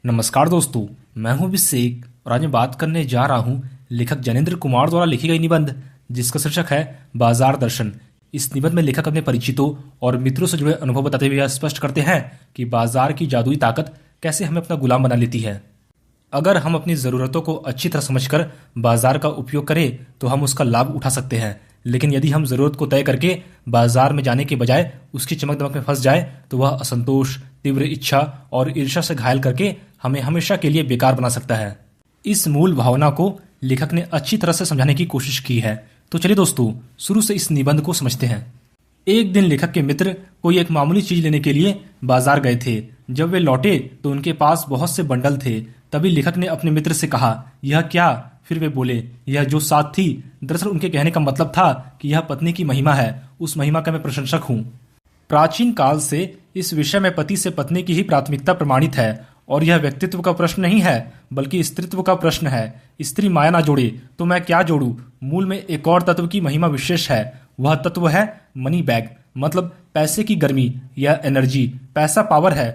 नमस्कार दोस्तों, मैं हूं अभिषेक और आज मैं बात करने जा रहा हूं लेखक जैनेंद्र कुमार द्वारा लिखी गई निबंध जिसका शीर्षक है बाजार दर्शन। इस निबंध में लेखक अपने परिचितों और मित्रों से जुड़े अनुभव बताते हुए यह स्पष्ट करते हैं कि बाजार की जादुई ताकत कैसे हमें अपना गुलाम बना लेती है। अगर हम अपनी ज़रूरतों को अच्छी तरह समझकर बाजार का उपयोग करें तो हम उसका लाभ उठा सकते हैं, लेकिन यदि हम ज़रूरत को तय करके बाजार में जाने के बजाय उसकी चमक दमक में फंस जाए तो वह असंतोष, तीव्र इच्छा और ईर्ष्या से घायल करके हमें हमेशा के लिए बेकार बना सकता है। इस मूल भावना को लेखक ने अच्छी तरह से समझाने की कोशिश की है। तो चलिए दोस्तों, शुरू से इस निबंध को समझते हैं। एक दिन लेखक के मित्र कोई एक मामूली चीज लेने के लिए बाजार गए थे। जब वे लौटे तो उनके पास बहुत से बंडल थे। तभी लेखक ने अपने मित्र से कहा, यह क्या? फिर वे बोले, यह जो साथ थी। दरअसल उनके कहने का मतलब था कि यह पत्नी की महिमा है, उस महिमा का मैं प्रशंसक हूँ। प्राचीन काल से इस विषय में पति से पत्नी की ही प्राथमिकता प्रमाणित है और यह व्यक्तित्व का प्रश्न नहीं है बल्कि स्त्रीत्व का प्रश्न है। स्त्री माया ना जोड़े तो मैं क्या जोड़ूं? मूल में एक और तत्व की महिमा विशेष है। वह तत्व है मनी बैग, मतलब पैसे की गर्मी या एनर्जी। पैसा पावर है,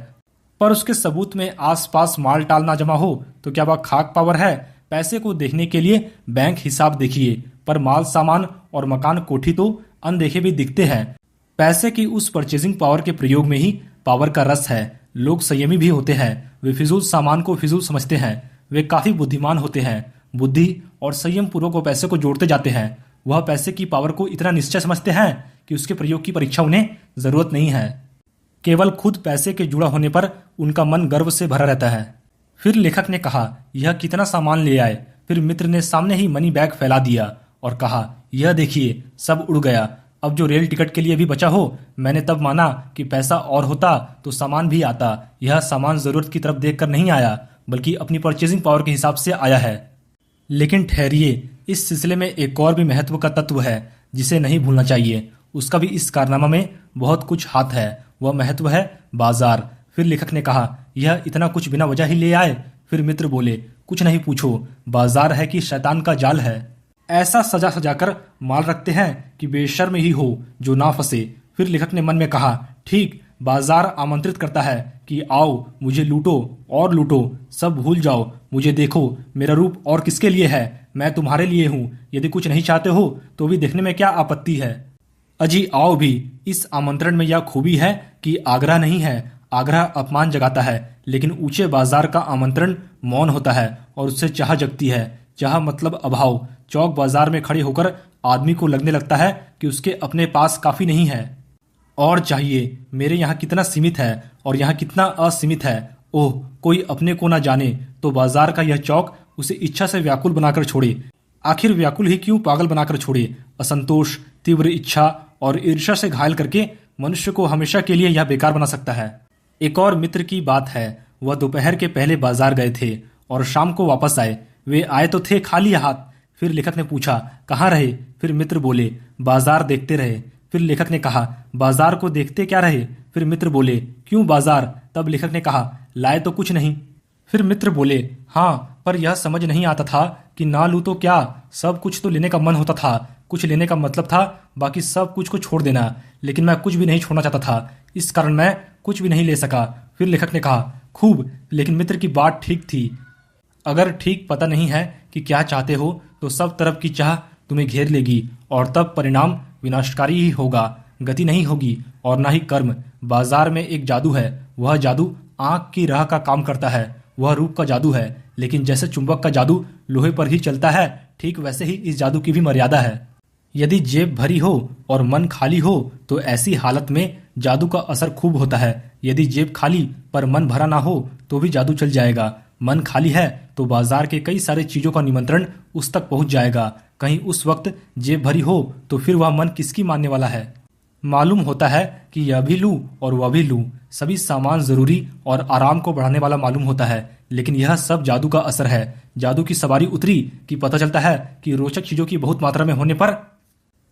पर उसके सबूत में आसपास माल टाल ना जमा हो तो क्या वह खाक पावर है? पैसे को देखने के लिए बैंक हिसाब देखिए, पर माल सामान और मकान कोठी तो अनदेखे भी दिखते हैं। पैसे की उस परचेजिंग पावर के प्रयोग में ही पावर का रस है। लोग संयमी भी होते हैं, वे फिजूल सामान को फिजूल समझते हैं। वे काफी बुद्धिमान होते हैं, बुद्धि और संयम पूर्वक वो पैसे को जोड़ते जाते हैं। वह पैसे की पावर को इतना निश्चय समझते हैं कि उसके प्रयोग की परीक्षा उन्हें जरूरत नहीं है। केवल खुद पैसे के जुड़ा होने पर उनका मन गर्व से भरा रहता है। फिर लेखक ने कहा, यह कितना सामान ले आए? फिर मित्र ने सामने ही मनी बैग फैला दिया और कहा, यह देखिए, सब उड़ गया। अब जो रेल टिकट के लिए भी बचा हो। मैंने तब माना कि पैसा और होता तो सामान भी आता। यह सामान जरूरत की तरफ देखकर नहीं आया बल्कि अपनी परचेजिंग पावर के हिसाब से आया है। लेकिन ठहरिए, इस सिलसिले में एक और भी महत्व का तत्व है जिसे नहीं भूलना चाहिए। उसका भी इस कारनामा में बहुत कुछ हाथ है। वह महत्व है बाजार। फिर लेखक ने कहा, यह इतना कुछ बिना वजह ही ले आए? फिर मित्र बोले, कुछ नहीं पूछो, बाजार है कि शैतान का जाल है। ऐसा सजा सजाकर माल रखते हैं कि बेशर्म ही हो जो ना फंसे। फिर लेखक ने मन में कहा, ठीक, बाजार आमंत्रित करता है कि आओ, मुझे लूटो और लूटो, सब भूल जाओ, मुझे देखो, मेरा रूप और किसके लिए है? मैं तुम्हारे लिए हूं। यदि कुछ नहीं चाहते हो तो भी देखने में क्या आपत्ति है? अजी आओ भी। इस आमंत्रण में यह खूबी है कि आग्रह नहीं है। आग्रह अपमान जगाता है, लेकिन ऊंचे बाजार का आमंत्रण मौन होता है और उससे चाह जगती है। चाह मतलब अभाव। चौक बाजार में खड़े होकर आदमी को लगने लगता है कि उसके अपने पास काफी नहीं है और चाहिए। मेरे यहाँ कितना सीमित है और यहाँ कितना असीमित है। ओह, कोई अपने को ना जाने तो बाजार का यह चौक उसे इच्छा से व्याकुल बनाकर छोड़े। आखिर व्याकुल ही क्यों, पागल बनाकर छोड़े। असंतोष, तीव्र इच्छा और ईर्ष्या से घायल करके मनुष्य को हमेशा के लिए यह बेकार बना सकता है। एक और मित्र की बात है। वह दोपहर के पहले बाजार गए थे और शाम को वापस आए। वे आए तो थे खाली हाथ। फिर लेखक ने पूछा, कहाँ रहे? फिर मित्र बोले, बाजार देखते रहे। फिर लेखक ने कहा, बाजार को देखते क्या रहे? फिर मित्र बोले, क्यों बाजार? तब लेखक ने कहा, लाए तो कुछ नहीं। फिर मित्र बोले, हाँ, पर यह समझ नहीं आता था कि ना लूं तो क्या। सब कुछ तो लेने का मन होता था। कुछ लेने का मतलब था बाकी सब कुछ को छोड़ देना, लेकिन मैं कुछ भी नहीं छोड़ना चाहता था, इस कारण मैं कुछ भी नहीं ले सका। फिर लेखक ने कहा, खूब, लेकिन मित्र की बात ठीक थी। अगर ठीक पता नहीं है कि क्या चाहते हो तो सब तरफ की चाह तुम्हें घेर लेगी और तब परिणाम विनाशकारी ही होगा। गति नहीं होगी और ना ही कर्म। बाजार में एक जादू है। वह जादू आंख की राह का काम करता है। वह रूप का जादू है, लेकिन जैसे चुंबक का जादू लोहे पर ही चलता है, ठीक वैसे ही इस जादू की भी मर्यादा है। यदि जेब भरी हो और मन खाली हो तो ऐसी हालत में जादू का असर खूब होता है। यदि जेब खाली पर मन भरा ना हो तो भी जादू चल जाएगा। मन खाली है तो बाजार के कई सारे चीजों का निमंत्रण उस तक पहुंच जाएगा। कहीं उस वक्त जेब भरी हो तो फिर वह मन किसकी मानने वाला है? मालूम होता है कि यह भी लूं और वह भी लूं। सभी सामान जरूरी और आराम को बढ़ाने वाला मालूम होता है, लेकिन यह सब जादू का असर है। जादू की सवारी उतरी कि पता चलता है कि रोचक चीजों की बहुत मात्रा में होने पर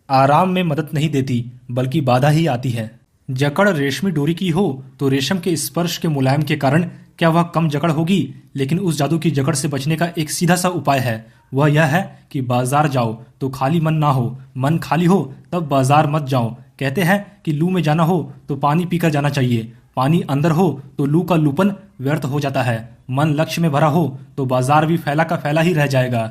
आराम में मदद नहीं देती बल्कि बाधा ही आती है। जकड़ रेशमी डोरी की हो तो रेशम के स्पर्श के मुलायम के कारण क्या वह कम जकड़ होगी? लेकिन उस जादू की जकड़ से बचने का एक सीधा सा उपाय है। वह यह है कि बाजार जाओ तो खाली मन ना हो। मन खाली हो तब बाजार मत जाओ। कहते हैं कि लू में जाना हो तो पानी पीकर जाना चाहिए। पानी अंदर हो तो लू का लूपन व्यर्थ हो जाता है, मन लक्ष्य में भरा हो तो बाजार भी फैला का फैला ही रह जाएगा।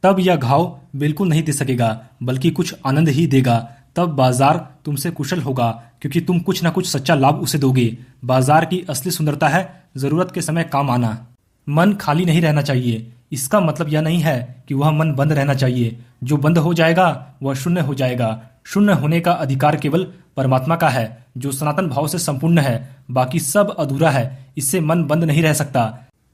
तब यह घाव बिल्कुल नहीं दे सकेगा बल्कि कुछ आनंद ही देगा। तब बाजार तुमसे कुशल होगा क्योंकि तुम कुछ न कुछ सच्चा लाभ उसे दोगे। बाजार की असली सुंदरता है जरूरत के समय काम आना। मन खाली नहीं रहना चाहिए, इसका मतलब यह नहीं है कि वह मन बंद रहना चाहिए। जो बंद हो जाएगा वह शून्य हो जाएगा। शून्य होने का अधिकार केवल परमात्मा का है जो सनातन भाव से संपूर्ण है। बाकी सब अधूरा है, इससे मन बंद नहीं रह सकता।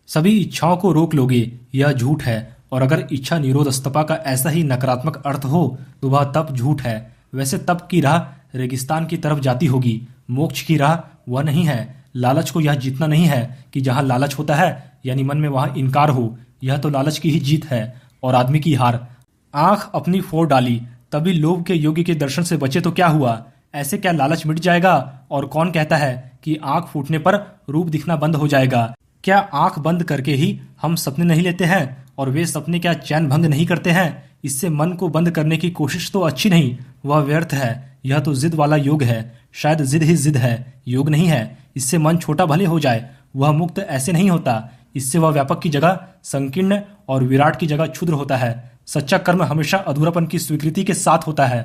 सभी इच्छाओं को रोक लोगे, यह झूठ है। और अगर इच्छा निरोध स्तपा का ऐसा ही नकारात्मक अर्थ हो तो वह तप झूठ है। वैसे तप की राह रेगिस्तान की तरफ जाती होगी, मोक्ष की राह वह नहीं है। लालच को यह जीतना नहीं है कि जहां लालच होता है यानी मन में वहां इनकार हो, यह तो लालच की ही जीत है और आदमी की हार। आंख अपनी फोड़ डाली तभी लोभ के योगी के दर्शन से बचे तो क्या हुआ? ऐसे क्या लालच मिट जाएगा? और कौन कहता है कि आंख फूटने पर रूप दिखना बंद हो जाएगा? क्या आंख बंद करके ही हम सपने नहीं लेते हैं? और वे सपने क्या चैन भंग नहीं करते हैं? इससे मन को बंद करने की कोशिश तो अच्छी नहीं, वह व्यर्थ है। यह तो जिद वाला योग है। शायद जिद ही जिद है, योग नहीं है। इससे मन छोटा भले हो जाए, वह मुक्त ऐसे नहीं होता। इससे वह व्यापक की जगह संकीर्ण और विराट की जगह क्षुद्र होता है। सच्चा कर्म हमेशा अधूरापन की स्वीकृति के साथ होता है।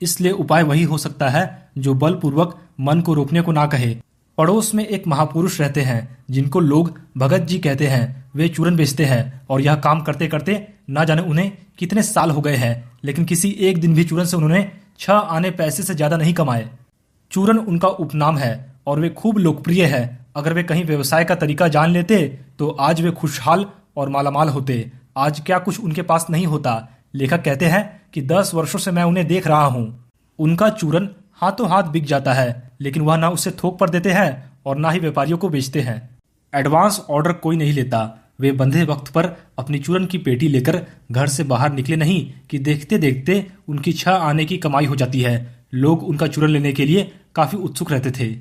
इसलिए उपाय वही हो सकता है जो बलपूर्वक मन को रोकने को ना कहे। पड़ोस में एक महापुरुष रहते हैं जिनको लोग भगत जी कहते हैं। वे चूरन बेचते हैं और यह काम करते करते ना जाने उन्हें कितने साल हो गए हैं, लेकिन किसी एक दिन भी चूरन से उन्होंने 6 आने पैसे से ज्यादा नहीं कमाए। चूरन उनका उपनाम है और वे खूब लोकप्रिय है। अगर वे कहीं व्यवसाय का तरीका जान लेते तो आज वे खुशहाल और मालामाल होते। आज क्या कुछ उनके पास नहीं होता। लेखक कहते हैं कि 10 वर्षों से मैं उन्हें देख रहा हूं। उनका चूरन हाथों हाथ बिक जाता है, लेकिन वह ना उसे थोक पर देते हैं और ना ही व्यापारियों को बेचते हैं। एडवांस ऑर्डर कोई नहीं लेता। वे बंधे वक्त पर अपनी चूरन की पेटी लेकर घर से बाहर निकले नहीं कि देखते देखते उनकी 6 आने की कमाई हो जाती है। लोग उनका चूरन लेने के लिए काफी उत्सुक रहते थे।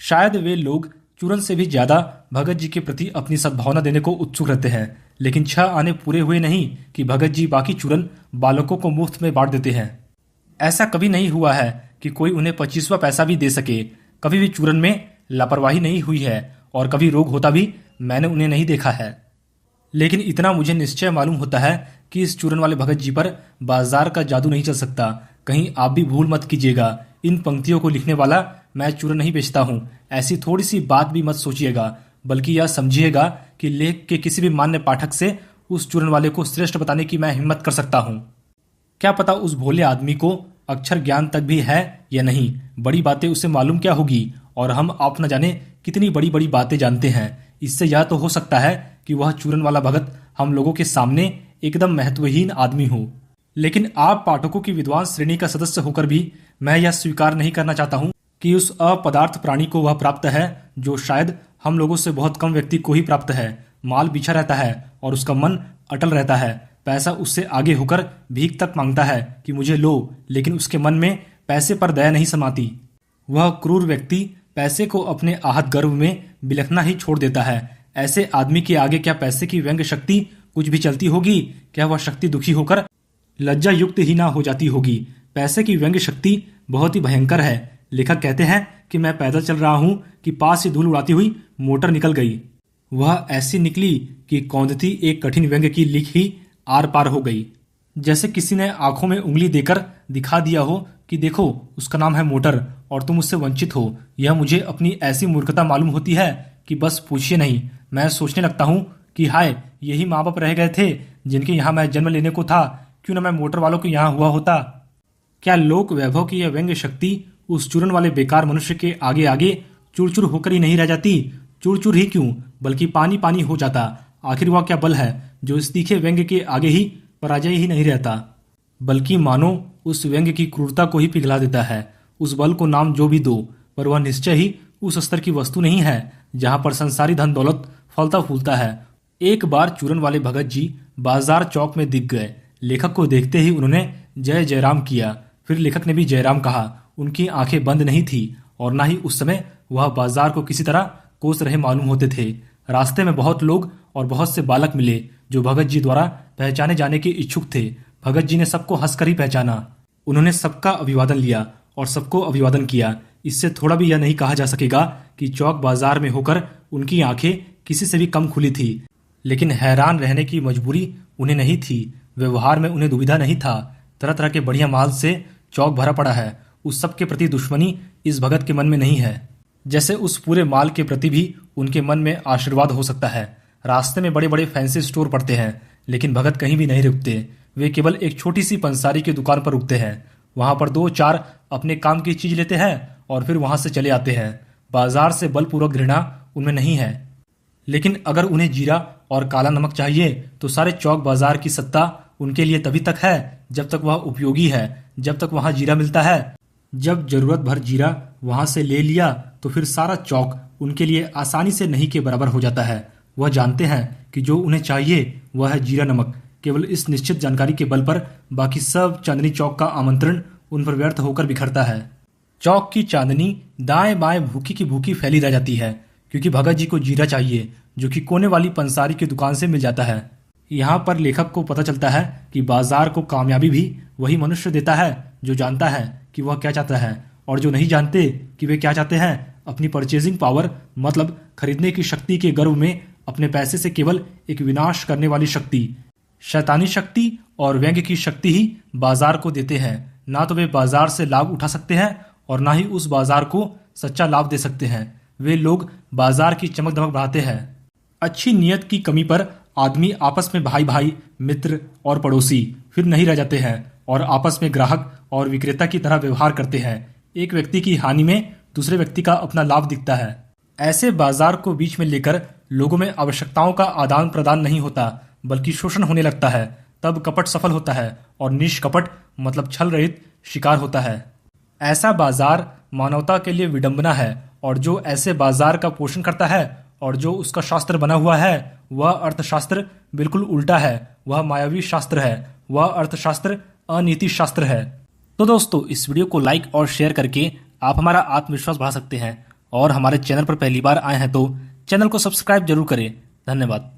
शायद वे लोग चूरन से भी ज्यादा भगत जी के प्रति अपनी सद्भावना देने को उत्सुक रहते हैं। लेकिन 6 आने पूरे हुए नहीं कि भगत जी बाकी चूरन बालकों को मुफ्त में बांट देते हैं। ऐसा कभी नहीं हुआ है कि कोई उन्हें 25वां पैसा भी दे सके। कभी भी चूरन में लापरवाही नहीं हुई है और कभी रोग होता भी मैंने उन्हें नहीं देखा है। लेकिन इतना मुझे निश्चय मालूम होता है कि इस चूरन वाले भगत जी पर बाजार का जादू नहीं चल सकता। कहीं आप भी भूल मत कीजिएगा। इन पंक्तियों को लिखने वाला मैं चूरन नहीं बेचता हूं, ऐसी थोड़ी सी बात भी मत सोचिएगा, बल्कि यह समझिएगा कि लेख के किसी भी मान्य पाठक से उस चूरन वाले को श्रेष्ठ बताने की मैं हिम्मत कर सकता हूं। क्या पता उस भोले आदमी को अक्षर ज्ञान तक भी है या नहीं। बड़ी बातें उसे मालूम क्या होगी, और हम आप न जाने कितनी बड़ी बड़ी बातें जानते हैं। इससे यह तो हो सकता है कि वह चूरन वाला भगत हम लोगों के सामने एकदम महत्वहीन आदमी हो। लेकिन आप पाठकों की विद्वान श्रेणी का सदस्य होकर भी मैं यह स्वीकार नहीं करना चाहता हूं कि उस अपदार्थ प्राणी को वह प्राप्त है जो शायद हम लोगों से बहुत कम व्यक्ति को ही प्राप्त है। माल बिछा रहता है और उसका मन अटल रहता है। पैसा उससे आगे होकर भीख तक मांगता है कि मुझे लो, लेकिन उसके मन में पैसे पर दया नहीं समाती। वह क्रूर व्यक्ति पैसे को अपने आहत गर्व में बिलखना ही छोड़ देता है। ऐसे आदमी के आगे क्या पैसे की व्यंग शक्ति कुछ भी चलती होगी? क्या वह शक्ति दुखी होकर लज्जा युक्त ही ना हो जाती होगी? पैसे की व्यंग शक्ति बहुत ही भयंकर है। लेखक कहते हैं कि मैं पैदल चल रहा हूं कि पास से धूल उड़ाती हुई मोटर निकल गई। वह ऐसी निकली कि कौंधती एक कठिन व्यंग की लिख ही आर पार हो गई। जैसे किसी ने आंखों में उंगली देकर दिखा दिया हो कि देखो उसका नाम है मोटर और तुम उससे वंचित हो। यह मुझे अपनी ऐसी मूर्खता मालूम होती है कि बस पूछिए नहीं। मैं सोचने लगता हूँ कि हाय, यही माँ बाप रह गए थे जिनके यहाँ मैं जन्म लेने को था। क्यों न मैं मोटर वालों के यहाँ हुआ होता। क्या लोक वैभव की यह व्यंग शक्ति उस चूरन वाले बेकार मनुष्य के आगे आगे चुरचुर होकर ही नहीं रह जाती? चुरचुर ही क्यों, बल्कि पानी पानी हो जाता। आखिर वह क्या बल है जो इस तीखे व्यंग के आगे ही पराजय ही नहीं रहता, बल्कि मानो उस व्यंग की क्रूरता को ही पिघला देता है। उस बल को नाम जो भी दो, पर वह निश्चय ही उस स्तर की वस्तु नहीं है जहां पर संसारी धन दौलत फलता फूलता है। एक बार चूरन वाले भगत जी बाजार चौक में दिख गए। लेखक को देखते ही उन्होंने जय जयराम किया। फिर लेखक ने भी जयराम कहा। उनकी आंखें बंद नहीं थी और ना ही उस समय वह बाजार को किसी तरह कोस रहे मालूम होते थे। रास्ते में बहुत लोग और बहुत से बालक मिले जो भगत जी द्वारा पहचाने जाने के इच्छुक थे। भगत जी ने सबको हंसकर ही पहचाना। उन्होंने सबका अभिवादन लिया और सबको अभिवादन किया। इससे थोड़ा भी यह नहीं कहा जा सकेगा कि चौक बाजार में होकर उनकी आंखें किसी से भी कम खुली थी। लेकिन हैरान रहने की मजबूरी उन्हें नहीं थी। व्यवहार में उन्हें दुविधा नहीं था। तरह तरह के बढ़िया माल से चौक भरा पड़ा है। उस सब के प्रति दुश्मनी इस भगत के मन में नहीं है, जैसे उस पूरे माल के प्रति भी उनके मन में आशीर्वाद हो सकता है। रास्ते में बड़े बड़े फैंसी स्टोर पड़ते हैं, लेकिन भगत कहीं भी नहीं रुकते। वे केवल एक छोटी सी पंसारी की दुकान पर रुकते हैं। वहां पर 2-4 अपने काम की चीज लेते हैं और फिर वहां से चले आते हैं। बाजार से बलपूर्वक घृणा उनमें नहीं है। लेकिन अगर उन्हें जीरा और काला नमक चाहिए तो सारे चौक बाजार की सत्ता उनके लिए तभी तक है जब तक वह उपयोगी है, जब तक वहां जीरा मिलता है। जब जरूरत भर जीरा वहां से ले लिया तो फिर सारा चौक उनके लिए आसानी से नहीं के बराबर हो जाता है। वह जानते हैं कि जो उन्हें चाहिए वह है जीरा नमक। केवल इस निश्चित जानकारी के बल पर बाकी सब चांदनी चौक का आमंत्रण उन पर व्यर्थ होकर बिखरता है। चौक की चांदनी दाएं बाएं भूखी की भूखी फैली रह जाती है, क्योंकि भगत जी को जीरा चाहिए, जो कि कोने वाली पंसारी की दुकान से मिल जाता है। यहाँ पर लेखक को पता चलता है कि बाजार को कामयाबी भी वही मनुष्य देता है जो जानता है कि वह क्या चाहता है, और जो नहीं जानते कि वे क्या चाहते हैं अपनी परचेजिंग पावर मतलब खरीदने की शक्ति के गर्व में अपने पैसे से केवल एक विनाश करने वाली शक्ति, शैतानी शक्ति और व्यंग्य की शक्ति ही बाजार को देते हैं। ना तो वे बाजार से लाभ उठा सकते हैं और ना ही उस बाजार को सच्चा लाभ दे सकते हैं। वे लोग बाजार की चमक दमक बढ़ाते हैं। अच्छी नीयत की कमी पर आदमी आपस में भाई भाई, मित्र और पड़ोसी फिर नहीं रह जाते हैं और आपस में ग्राहक और विक्रेता की तरह व्यवहार करते हैं। एक व्यक्ति की हानि में दूसरे व्यक्ति का अपना लाभ दिखता है। ऐसे बाजार को बीच में लेकर लोगों में आवश्यकताओं का आदान प्रदान नहीं होता, बल्कि शोषण होने लगता है। तब कपट सफल होता है और निष्कपट मतलब छल रहित शिकार होता है। ऐसा बाजार मानवता के लिए विडंबना है, और जो ऐसे बाजार का पोषण करता है और जो उसका शास्त्र बना हुआ है वह अर्थशास्त्र बिल्कुल उल्टा है। वह मायावी शास्त्र है। वह अर्थशास्त्र अनीति शास्त्र है। तो दोस्तों, इस वीडियो को लाइक और शेयर करके आप हमारा आत्मविश्वास बढ़ा सकते हैं, और हमारे चैनल पर पहली बार आए हैं तो चैनल को सब्सक्राइब जरूर करें। धन्यवाद।